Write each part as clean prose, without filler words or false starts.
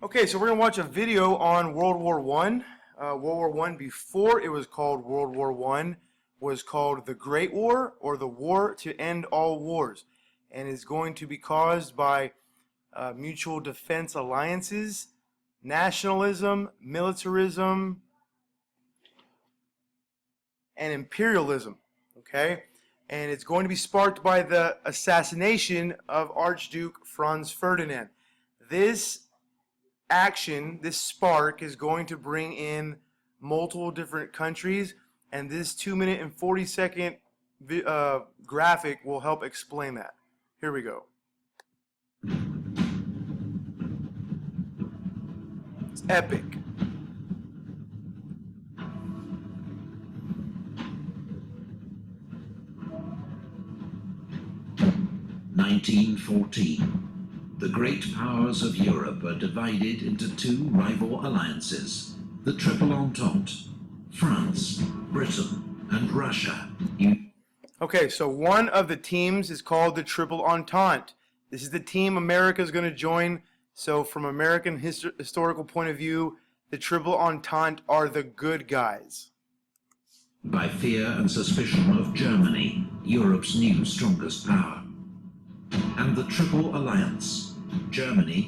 Okay, so we're going to watch a video on World War One. World War One, before it was called World War One, was called the Great War, or the War to End All Wars, and is going to be caused by mutual defense alliances, nationalism, militarism, and imperialism. Okay, and it's going to be sparked by the assassination of Archduke Franz Ferdinand. This action, this spark, is going to bring in multiple different countries, and this 2-minute and 40-second graphic will help explain that. Here we go. It's epic. (1914). The great powers of Europe are divided into two rival alliances, the Triple Entente, France, Britain, and Russia. Okay, so one of the teams is called the Triple Entente. This is the team America is going to join. So from American historical point of view, the Triple Entente are the good guys. By fear and suspicion of Germany, Europe's new strongest power. And the Triple Alliance, Germany,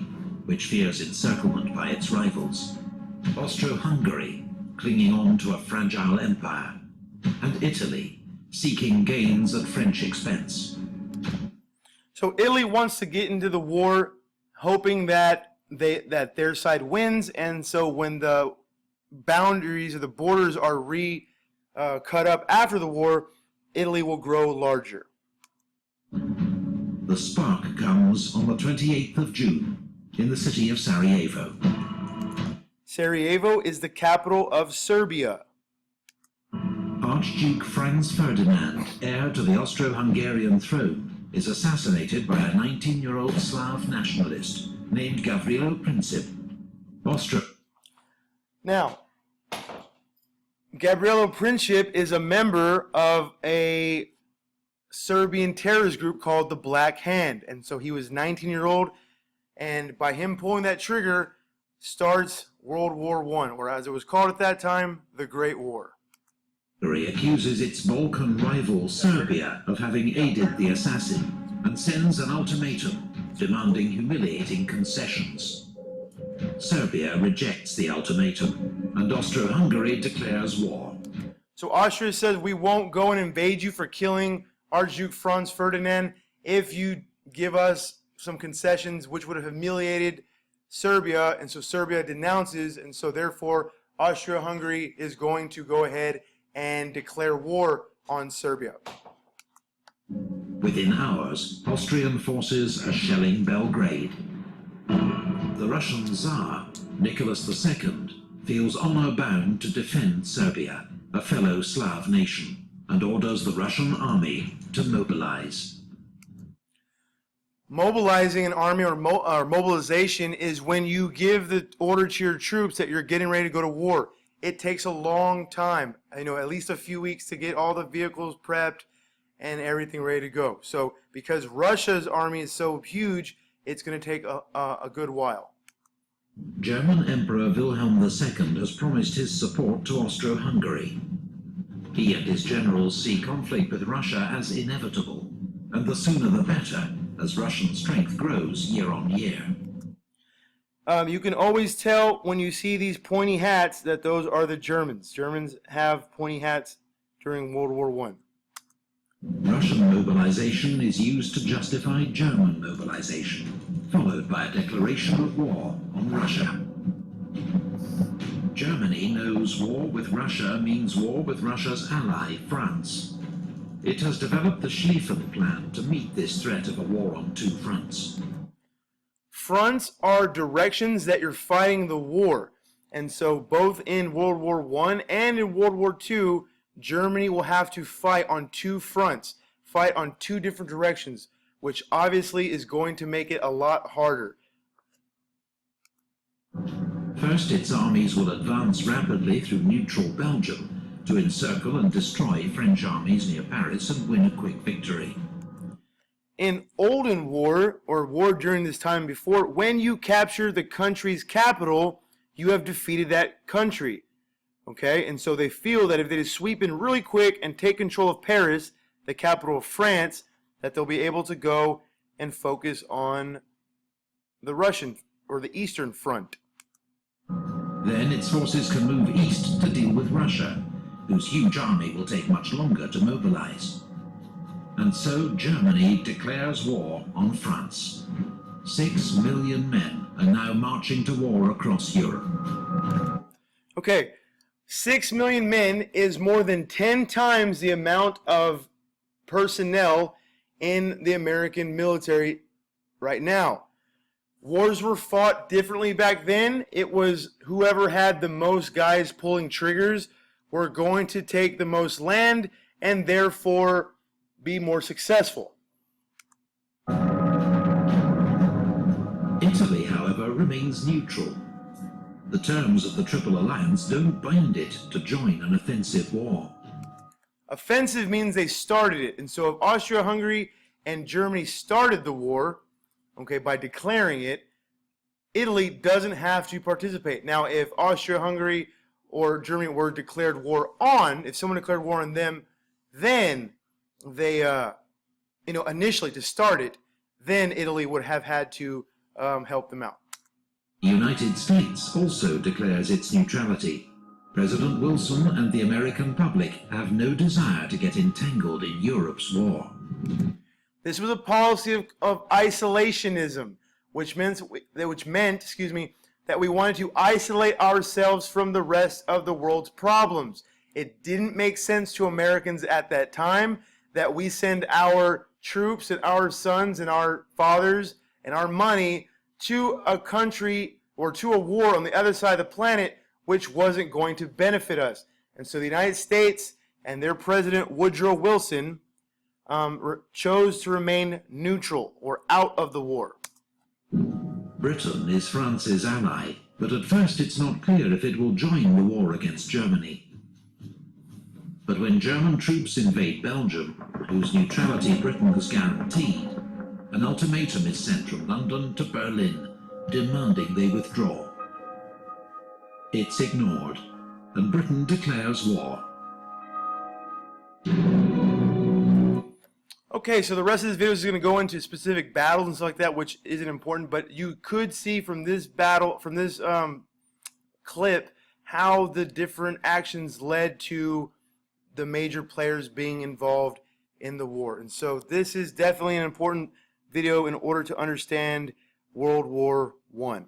which fears encirclement by its rivals, Austro-Hungary, clinging on to a fragile empire, and Italy, seeking gains at French expense. So Italy wants to get into the war, hoping that their side wins, and so when the boundaries or the borders are cut up after the war, Italy will grow larger. The spark comes on the 28th of June in the city of Sarajevo. Sarajevo is the capital of Serbia. Archduke Franz Ferdinand, heir to the Austro-Hungarian throne, is assassinated by a 19-year-old Slav nationalist named Gavrilo Princip. Now, Gavrilo Princip is a member of a Serbian terrorist group called the Black Hand, and so he was 19-year-old, and by him pulling that trigger starts World War I, or as it was called at that time, the Great War. Hungary accuses its Balkan rival Serbia of having aided the assassin and sends an ultimatum demanding humiliating concessions. Serbia rejects the ultimatum, and Austro-Hungary declares war. So Austria says, we won't go and invade you for killing Archduke Franz Ferdinand if you give us some concessions, which would have humiliated Serbia, and so Serbia denounces, and so therefore Austria-Hungary is going to go ahead and declare war on Serbia. Within hours, Austrian forces are shelling Belgrade. The Russian Tsar, Nicholas II, feels honor-bound to defend Serbia, a fellow Slav nation, and orders the Russian army to mobilize. Mobilizing an army or mobilization is when you give the order to your troops that you're getting ready to go to war. It takes a long time, at least a few weeks to get all the vehicles prepped and everything ready to go. So because Russia's army is so huge, it's going to take a good while. German Emperor Wilhelm II has promised his support to Austro-Hungary. He and his generals see conflict with Russia as inevitable, and the sooner the better, as Russian strength grows year on year. You can always tell when you see these pointy hats that those are the Germans. Germans have pointy hats during World War I. Russian mobilization is used to justify German mobilization, followed by a declaration of war on Russia. Germany knows war with Russia means war with Russia's ally, France. It has developed the Schlieffen Plan to meet this threat of a war on two fronts. Fronts are directions that you're fighting the war. And so both in World War I and in World War II, Germany will have to fight on two fronts, fight on two different directions, which obviously is going to make it a lot harder. First, its armies will advance rapidly through neutral Belgium to encircle and destroy French armies near Paris and win a quick victory. in olden war, or war during this time before, when you capture the country's capital, you have defeated that country. Okay, and so they feel that if they just sweep in really quick and take control of Paris, the capital of France, that they'll be able to go and focus on the Russian or the Eastern Front. Then its forces can move east to deal with Russia, whose huge army will take much longer to mobilize. And so Germany declares war on France. 6 million men are now marching to war across Europe. Okay, 6 million men is more than 10 times the amount of personnel in the American military right now. Wars were fought differently back then. It was whoever had the most guys pulling triggers were going to take the most land and therefore be more successful. Italy, however, remains neutral. The terms of the Triple Alliance don't bind it to join an offensive war. Offensive means they started it. And so if Austria-Hungary and Germany started the war, okay, by declaring it, Italy doesn't have to participate. Now, if Austria-Hungary or Germany were declared war on, if someone declared war on them, then they, initially to start it, then Italy would have had to help them out. The United States also declares its neutrality. President Wilson and the American public have no desire to get entangled in Europe's war. This was a policy of isolationism, which meant, that we wanted to isolate ourselves from the rest of the world's problems. It didn't make sense to Americans at that time that we send our troops and our sons and our fathers and our money to a country or to a war on the other side of the planet which wasn't going to benefit us. And so the United States and their president Woodrow Wilson chose to remain neutral or out of the war. Britain is France's ally, but at first it's not clear if it will join the war against Germany. But when German troops invade Belgium, whose neutrality Britain has guaranteed, an ultimatum is sent from London to Berlin, demanding they withdraw. It's ignored, and Britain declares war. Okay, so the rest of this video is going to go into specific battles and stuff like that, which isn't important, but you could see from this battle, from this clip, how the different actions led to the major players being involved in the war. And so this is definitely an important video in order to understand World War I.